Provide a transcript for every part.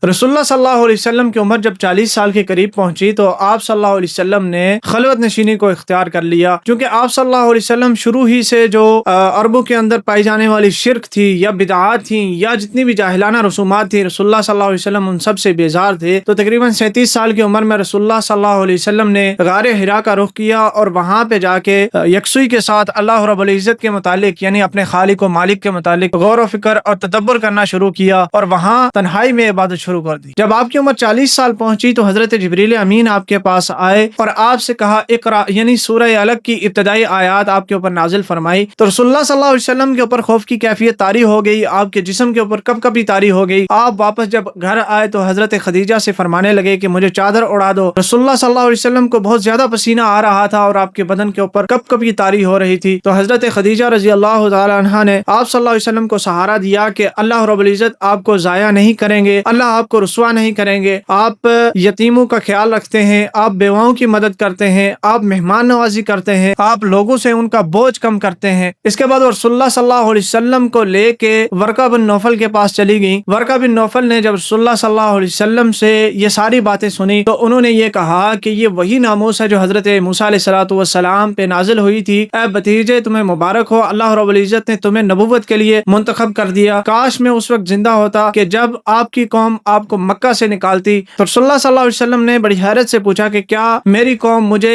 रसूलुल्लाह सल्लल्लाहु अलैहि वसल्लम की उम्र जब 40 साल के करीब पहुंची तो आप सल्लल्लाहु अलैहि वसल्लम ने खलवत नशीनी को इख्तियार कर लिया, क्योंकि आप सल्लल्लाहु अलैहि वसल्लम शुरू ही से जो अरबों के अंदर पाई जाने वाली शिरक थी या बिदआत थी या जितनी भी जाहिलाना रसूमात थी, रसूलुल्लाह सल्लल्लाहु अलैहि वसल्लम उन सब से बेजार थे। तो तकरीबन 37 साल की उम्र में रसूलुल्लाह सल्लल्लाहु अलैहि वसल्लम ने गारे हिरा का रुख किया और वहां पे जाके यकसुई के साथ अल्लाह रब्बुल इज्जत के मुतालिक यानी अपने खालिक व मालिक के मुतालिक गौर व फिक्र और तदब्बर करना शुरू किया और वहां तन्हाई में इबादत शुरू कर दी। जब आपकी उम्र 40 साल पहुंची तो हजरत जिब्रील अमीन आपके पास आए और आपसे कहा इकरा, यानी सूरह अलग की इब्तदाई आयात आपके ऊपर नाजिल फरमाई। तो रसूलुल्लाह सल्लल्लाहु अलैहि वसल्लम के ऊपर खौफ की कैफियत तारी हो गई, आपके जिस्म के ऊपर कपकपी तारी हो गई। आप वापस जब घर आए तो हजरत खदीजा से फरमाने लगे कि मुझे चादर उड़ा दो। रसूलुल्लाह सल्लल्लाहु अलैहि वसल्लम को बहुत ज्यादा पसीना आ रहा था और आपके बदन के ऊपर कपकपी तारी हो रही थी। तो हजरत खदीजा रजी अल्लाह तआला अन्हा ने आप सल्लल्लाहु अलैहि वसल्लम को सहारा दिया कि अल्लाह रब्बुल इज्जत आपको जाया नहीं करेंगे, अल्लाह आपको रुसवा नहीं करेंगे। आप यतीमों का ख्याल रखते हैं, आप बेवाओं की मदद करते हैं, आप मेहमान नवाजी करते हैं, आप लोगों से उनका बोझ कम करते हैं। इसके बाद रसूलुल्लाह सल्लल्लाहु अलैहि वसल्लम को लेके वर्का बिन नौफल के पास चली गई। वर्का बिन नौफल ने जब रसूलुल्लाह सल्लल्लाहु अलैहि वसल्लम से ये सारी बातें सुनी तो उन्होंने ये कहा कि ये वही नामूस है जो हजरत मूसा अलैहिस्सलातु वस्सलाम पे नाजिल हुई थी। ऐ भतीजे तुम्हें मुबारक हो, अल्लाह रब्बुल इज्जत ने तुम्हें नबुव्वत के लिए मुंतखब कर दिया। काश मैं उस वक्त जिंदा होता कि जब आपकी कौम आपको मक्का से निकालती। तो रसूलुल्लाह सल्लल्लाहु अलैहि वसल्लम ने बड़ी हैरत से पूछा कि क्या मेरी कौम मुझे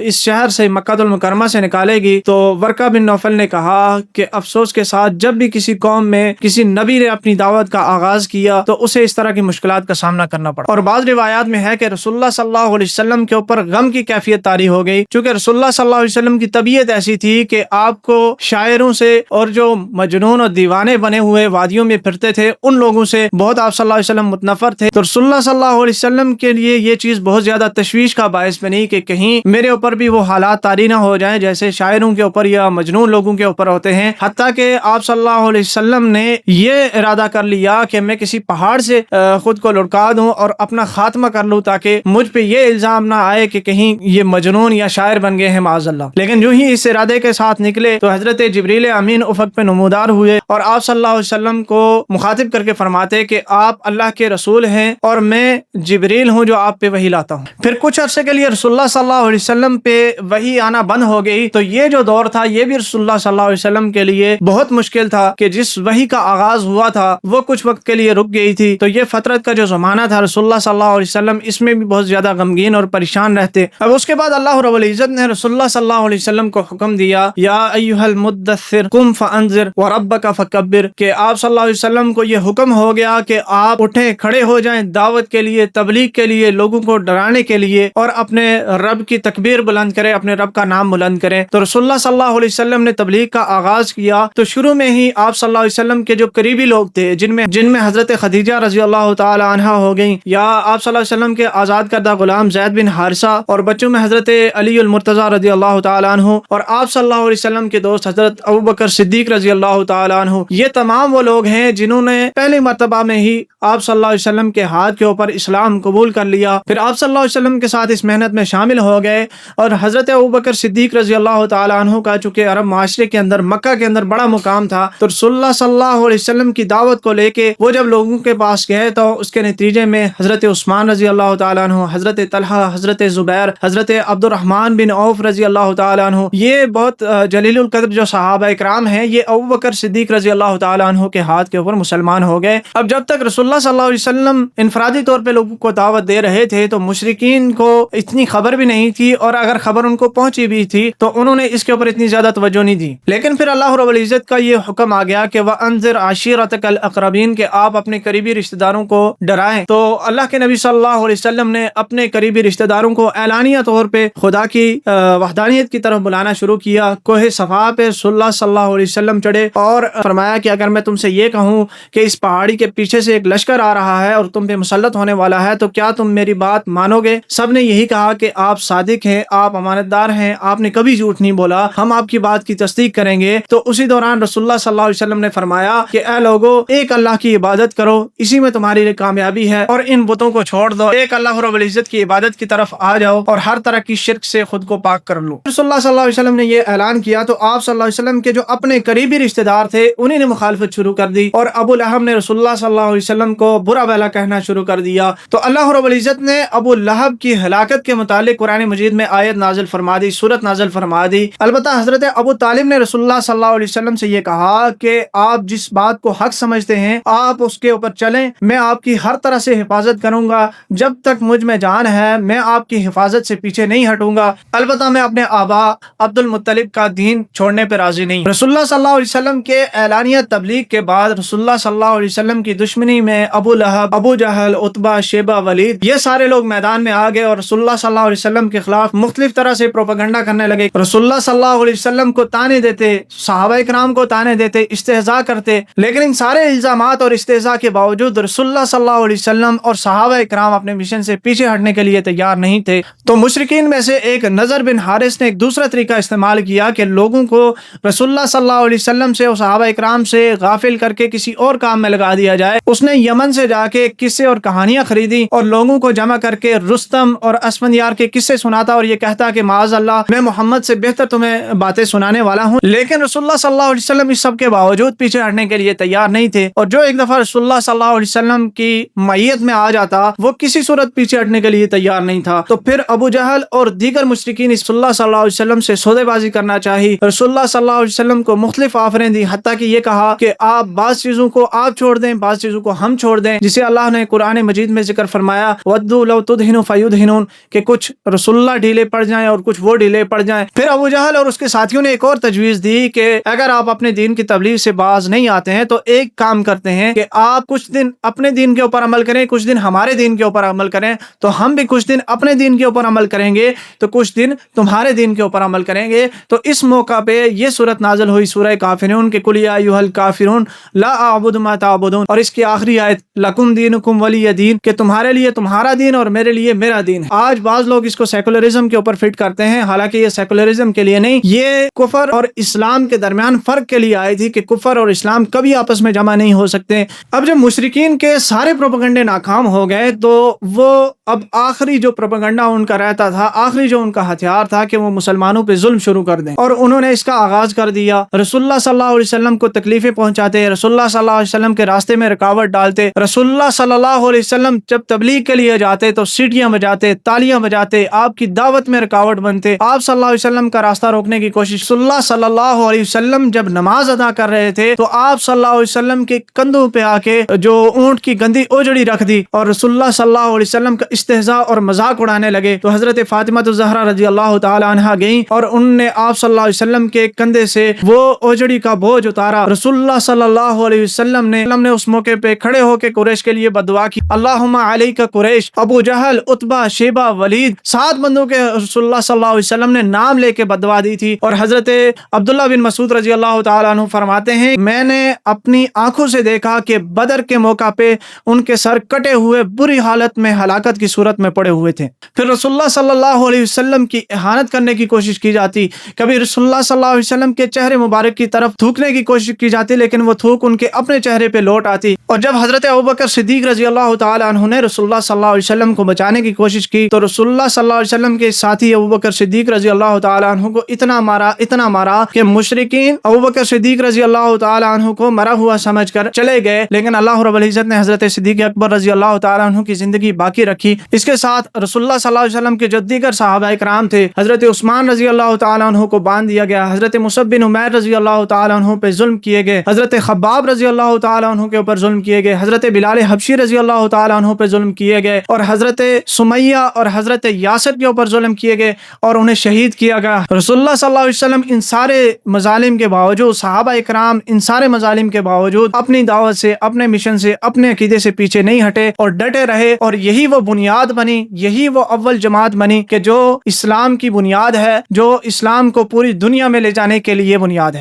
इस शहर से मक्कातुल मुकर्रमा से निकालेगी? तो वर्का बिन नौफल ने कहा कि अफसोस के साथ जब भी किसी कौम में किसी नबी ने अपनी दावत का आगाज किया तो उसे इस तरह की मुश्किलात का सामना करना पड़ा। और बाद रिवायात में है कि रसूलुल्लाह सल्लल्लाहु अलैहि वसल्लम के ऊपर गम की कैफियत तारी हो गई, क्योंकि रसूलुल्लाह सल्लल्लाहु अलैहि वसल्लम की तबीयत ऐसी थी कि आपको शायरों से और जो मजनून और दीवाने बने हुए वादियों में फिरते थे उन लोगों से बहुत आप सल्लल्लाहु अलैहि वसल्लम मुतनफर थे। तो रसूलुल्लाह सल्लल्लाहु अलैहि वसल्लम के लिए ये चीज बहुत ज्यादा तशवीश का बायस बनी कि कहीं मेरे ऊपर भी वो हालात तारी ना हो जाएं जैसे शायरों के ऊपर या मजनून लोगों के ऊपर होते हैं। हत्ता कि आप सल्लल्लाहु अलैहि वसल्लम ने ये इरादा कर लिया कि मैं किसी पहाड़ से खुद को लुढ़का दूं और अपना खात्मा कर लूं ताकि मुझ पे ये इल्जाम ना आए कि कहीं ये मजनून या शायर बन गए हैं माज़अल्लाह। लेकिन जो ही इस इरादे के साथ निकले तो हजरत जिब्रील अमीन उफक पे नमूदार हुए और आप सल्लल्लाहु अलैहि वसल्लम को मुखातिब करके फरमाते कि आप अल्लाह के रसूल हैं और मैं जिब्रील हूं जो आप पे वही लाता हूं। फिर कुछ अरसे के लिए रसूलुल्लाह सल्लल्लाहु अलैहि वसल्लम पे वही आना बंद हो गई। तो ये जो दौर था ये भी रसूलुल्लाह सल्लल्लाहु अलैहि वसल्लम के लिए बहुत मुश्किल था कि जिस वही का आगाज हुआ था वो कुछ वक्त के लिए रुक गई थी। तो ये फतरत का जो जमाना था रसूलुल्लाह सल्लल्लाहु अलैहि वसल्लम इसमें भी बहुत ज्यादा गमगीन और परेशान रहते। अब उसके बाद अल्लाह रब्बुल इज्जत ने रसूलुल्लाह सल्लल्लाहु अलैहि वसल्लम को हुक्म दिया या अय्युहल मुद्दस्सिर कुम फअंजिर व रब्बका फकब्बिर, कि आप सल्लल्लाहु अलैहि वसल्लम को ये हुक्म हो गया कि आप उठें, खड़े हो जाएं दावत के लिए, तबलीग के लिए, लोगों को डराने के लिए और अपने रब की तकबीर बुलंद करें, अपने रब का नाम बुलंद करें। तो रसूलुल्लाह सल्लल्लाहु अलैहि वसल्लम ने तबलीग का आगाज किया। तो शुरू में ही आप सल्लल्लाहु अलैहि वसल्लम के जो करीबी लोग थे जिनमें हजरत खदीजा रजी अल्लाह तआला अन्हा हो गई, या आप सल्लल्लाहु अलैहि वसल्लम के आजाद करदा गुलाम ज़ैद बिन हारिसा, और बच्चों में हजरत अली उल मुर्तज़ा रजी अल्लाह तआला अन्हु, और आप सल्लल्लाहु अलैहि वसल्लम के दोस्त हजरत अबू बकर सिद्दीक रजी अल्लाह तआला अन्हु, ये तमाम वो लोग हैं जिन्होंने पहली मर्तबा में ही आप सल्लल्लाहु अलैहि वसल्लम के हाथ के ऊपर इस्लाम कबूल कर लिया। फिर आप सल्लल्लाहु अलैहि वसल्लम के साथ इस मेहनत में शामिल हो गए और हजरत अबू बकर सिद्दीक रजी अल्लाह तआला अन्हु का चूंकि अरब माशरे के अंदर मक्का के अंदर बड़ा मुकाम था, तो रसूलुल्लाह सल्लल्लाहु अलैहि वसल्लम की दावत को लेके वो जब लोगों के पास गए तो उसके नतीजे में हजरत उस्मान रजी अल्लाह तआला अन्हु, हजरत तलहा, हजरत जुबैर, हजरत अब्दुर्रहमान बिन औफ रजी अल्लाह तआला अन्हु, ये बहुत जलीलुल कद्र जो सहाबा इकराम हैं, ये अबू बकर सिद्दीक रजी अल्लाह तआला अन्हु के हाथ के ऊपर मुसलमान हो गए। अब जब तक रसूलुल्लाह सल्लल्लाहु अलैहि वसल्लम इनफरादी तौर पे लोगों को दावत दे रहे थे तो मुशरिकीन को इतनी खबर भी नहीं थी, और अगर खबर उनको पहुंची भी थी तो उन्होंने इसके ऊपर इतनी ज्यादा तवज्जो नहीं दी। लेकिन फिर अल्लाह रब्बुल इज्जत का ये हुक्म आ गया कि वअंज़िर आशिरतकल अक़रबीन, के आप अपने करीबी रिश्तेदारों को डराएं। तो अल्लाह के नबी सल्लल्लाहु अलैहि वसल्लम ने अपने करीबी रिश्तेदारों को एलानिया तौर पे खुदा की वहदानियत की तरफ बुलाना शुरू किया। कोहे सफा पे रसूलुल्लाह सल्लल्लाहु अलैहि वसल्लम चढ़े और फरमाया कि अगर मैं तुमसे ये कहूँ कि इस पहाड़ी के पीछे से एक लश्कर आ रहा है और तुम पे मुसल्लत होने वाला है तो क्या तुम मेरी बात मानोगे? सब ने यही कहा कि आप सादिक हैं, आप अमानतदार हैं, आपने कभी झूठ नहीं बोला, हम आपकी बात की तस्दीक करेंगे। तो उसी दौरान रसूलुल्लाह सल्लल्लाहु अलैहि वसल्लम ने फरमाया कि ऐ लोगो, एक अल्लाह की इबादत करो, इसी में तुम्हारी कामयाबी है, और इन बुतों को छोड़ दो, एक अल्लाह रब्बुल इज्जत की इबादत की तरफ आ जाओ और हर तरह की शिर्क से खुद को पाक कर लो। रसूलुल्लाह सल्लल्लाहु अलैहि वसल्लम ने ये ऐलान किया तो आप सल्लल्लाहु अलैहि वसल्लम के जो अपने करीबी रिश्तेदार थे उन्हीं ने मुखालफत शुरू कर दी, और अबू लहब ने रसूलुल्लाह सल्लल्लाहु अलैहि वसल्लम को برا بھلا کہنا شروع کر دیا۔ تو اللہ رب العزت نے ابو لہب کی ہلاکت کے متعلق قرآن مجید میں آیت نازل فرما دی، سورت نازل فرما دی۔ البتہ حضرت ابو طالب نے رسول اللہ صلی اللہ علیہ وسلم سے یہ کہا کہ آپ جس بات کو حق سمجھتے ہیں آپ اس کے اوپر چلیں، میں آپ کی ہر طرح سے حفاظت کروں گا، جب تک مجھ میں جان ہے میں آپ کی حفاظت سے پیچھے نہیں ہٹوں گا، البتہ میں اپنے آبا عبد المطلب کا دین چھوڑنے پہ راضی نہیں۔ رسول اللہ صلی اللہ علیہ وسلم کے اعلانیہ تبلیغ کے بعد رسول اللہ صلی اللہ علیہ وسلم کی دشمنی میں ابو لہب، ابو جہل، عتبہ، شیبہ، ولید یہ سارے لوگ میدان میں آ گئے اور رسول اللہ صلی اللہ علیہ وسلم کے خلاف مختلف طرح سے پروپیگنڈا کرنے لگے۔ رسول اللہ صلی اللہ علیہ وسلم کو تانے دیتے، صحابہ کرام کو تانے دیتے، استہزاء کرتے، لیکن ان سارے الزامات اور استہزاء کے باوجود رسول اللہ صلی اللہ علیہ وسلم اور صحابہ کرام اپنے مشن سے پیچھے ہٹنے کے لیے تیار نہیں تھے۔ تو مشرکین میں سے ایک نضر بن حارث نے ایک دوسرا طریقہ استعمال کیا کہ لوگوں کو رسول اللہ صلی اللہ علیہ وسلم سے اور صحابہ کرام سے غافل کر کے کسی اور کام میں لگا دیا جائے۔ اس نے یمن سے جا کے قصے اور کہانیاں خریدی اور لوگوں کو جمع کر کے رستم اور اسفندیار کے قصے سناتا اور یہ کہتا کہ معاذ اللہ میں محمد سے بہتر تمہیں باتیں سنانے والا ہوں، لیکن رسول اللہ صلی اللہ علیہ وسلم اس سب کے باوجود پیچھے ہٹنے کے لیے تیار نہیں تھے۔ اور جو ایک دفعہ رسول اللہ صلی اللہ علیہ وسلم کی معیت میں آ جاتا وہ کسی صورت پیچھے ہٹنے کے لیے تیار نہیں تھا۔ تو پھر ابو جہل اور دیگر مشرکین رسول اللہ صلی اللہ علیہ وسلم سے سودے بازی کرنا چاہی، رسول اللہ صلی اللہ علیہ وسلم کو مختلف آفریں دی، حتیٰ کہ یہ کہا کہ آپ بعض چیزوں کو آپ چھوڑ دیں، بعض چیزوں کو ہم چھوڑ دیں، جسے اللہ نے قرآن مجید میں ذکر فرمایا وَدُّوا لَوْ تُدْهِنُوا فَيُدْهِنُونَ کہ کچھ رسول اللہ ڈھیلے پڑ جائیں اور کچھ وہ ڈھیلے پڑ جائیں۔ پھر ابو جہل اور اس کے ساتھیوں نے ایک اور تجویز دی کہ اگر آپ اپنے دین کی تبلیغ سے باز نہیں آتے ہیں تو ایک کام کرتے ہیں کہ آپ کچھ دن اپنے دین کے اوپر عمل کریں، کچھ دن ہمارے دین کے اوپر عمل کریں، تو ہم بھی کچھ دن اپنے دین کے اوپر عمل کریں گے تو کچھ دن تمہارے دین کے اوپر عمل کریں گے۔ تو اس موقع پہ یہ صورت نازل ہوئی سورہ کافرون کہ قل یا ایھا الکافرون لا اعبد ما تعبدون، اور اس کی آخری آیت لکم دینکم ولی دین کہ تمہارے لیے تمہارا دین اور میرے لیے میرا دین ہے۔ آج بعض لوگ اس کو سیکولرزم کے اوپر فٹ کرتے ہیں، حالانکہ یہ سیکولرزم کے لیے نہیں، یہ کفر اور اسلام کے درمیان فرق کے لیے آئی تھی کہ کفر اور اسلام کبھی آپس میں جمع نہیں ہو سکتے۔ اب جب مشرکین کے سارے پروپیگنڈے ناکام ہو گئے تو وہ اب آخری جو پروپیگنڈا ان کا رہتا تھا، آخری جو ان کا ہتھیار تھا کہ وہ مسلمانوں پہ ظلم شروع کر دیں، اور انہوں نے اس کا آغاز کر دیا۔ رسول اللہ صلی اللہ علیہ وسلم کو تکلیفیں پہنچاتے، رسول اللہ صلی اللہ علیہ وسلم کے راستے میں رکاوٹ ڈالتے، رسول اللہ صلی اللہ علیہ وسلم جب تبلیغ کے لیے جاتے تو سیٹیاں بجاتے، تالیاں بجاتے، آپ کی دعوت میں رکاوٹ بنتے، آپ صلی اللہ علیہ وسلم کا راستہ روکنے کی کوشش۔ رسول اللہ صلی اللہ علیہ وسلم جب نماز ادا کر رہے تھے تو آپ صلی اللہ علیہ وسلم کے کندھوں پہ آ کے جو اونٹ کی گندی اوجڑی رکھ دی اور رسول اللہ صلی اللہ علیہ وسلم کا استہزاء اور مذاق اڑانے لگے۔ تو حضرت فاطمہ الزہرا رضی اللہ تعالی عنہا گئیں اور انہوں نے آپ صلی اللہ علیہ وسلم کے کندھے سے وہ اوجڑی کا بوجھ اتارا۔ رسول اللہ صلی اللہ علیہ وسلم نے اس موقع پہ کھڑے ہو کے قریش کے لیے بددعا کی، اللہم علیک قریش، ابو جہل، عتبہ، شیبہ، ولید، 7 بندوں کے رسول اللہ صلی اللہ علیہ وسلم نے نام لے کے بددعا دی تھی۔ اور حضرت عبداللہ بن مسعود رضی اللہ تعالیٰ عنہ فرماتے ہیں میں نے اپنی آنکھوں سے دیکھا کہ بدر کے موقع پہ ان کے سر کٹے ہوئے بری حالت میں ہلاکت کی صورت میں پڑے ہوئے تھے۔ پھر رسول اللہ صلی اللہ علیہ وسلم کی اہانت کرنے کی کوشش کی جاتی، کبھی رسول اللہ صلی اللہ علیہ وسلم کے چہرے مبارک کی طرف تھوکنے کی کوشش کی جاتی لیکن وہ تھوک ان کے اپنے چہرے پہ لوٹ آتی۔ اور جب حضرت ابوبکر صدیق رضی اللہ تعالیٰ عنہ نے رسول اللہ صلی اللہ علیہ وسلم کو بچانے کی کوشش کی تو رسول اللہ صلی اللہ علیہ وسلم کے ساتھی ابوبکر صدیق رضی اللہ تعالیٰ عنہ کو اتنا مارا کہ مشرکین ابوبکر صدیق رضی اللہ تعالیٰ عنہ کو مرا ہوا سمجھ کر چلے گئے، لیکن اللہ رب العزت نے حضرت صدیق اکبر رضی اللہ تعالیٰ عنہ کی زندگی باقی رکھی۔ اس کے ساتھ رسول اللہ صلی اللہ علیہ وسلم کے جو دیگر صحابہ کرام تھے، حضرت عثمان رضی اللہ تعالیٰ عنہ کو باندھ دیا گیا، حضرت مصعب بن عمیر رضی اللہ تعالیٰ عنہ پہ ظلم کیے گئے، حضرت خباب رضی اللہ تعالیٰ عنہ کے اوپر ظلم کیے گئے، حضرت بلال حبشی رضی اللہ تعالیٰ عنہ پہ ظلم کیے گئے، اور حضرت سمیہ اور حضرت یاسر کے اوپر ظلم کیے گئے اور انہیں شہید کیا گیا۔ رسول اللہ صلی اللہ علیہ وسلم ان سارے مظالم کے باوجود، صحابہ کرام ان سارے مظالم کے باوجود اپنی دعوت سے، اپنے مشن سے، اپنے عقیدے سے پیچھے نہیں ہٹے اور ڈٹے رہے، اور یہی وہ بنیاد بنی، یہی وہ اول جماعت بنی کہ جو اسلام کی بنیاد ہے، جو اسلام کو پوری دنیا میں لے جانے کے لیے بنیاد ہے۔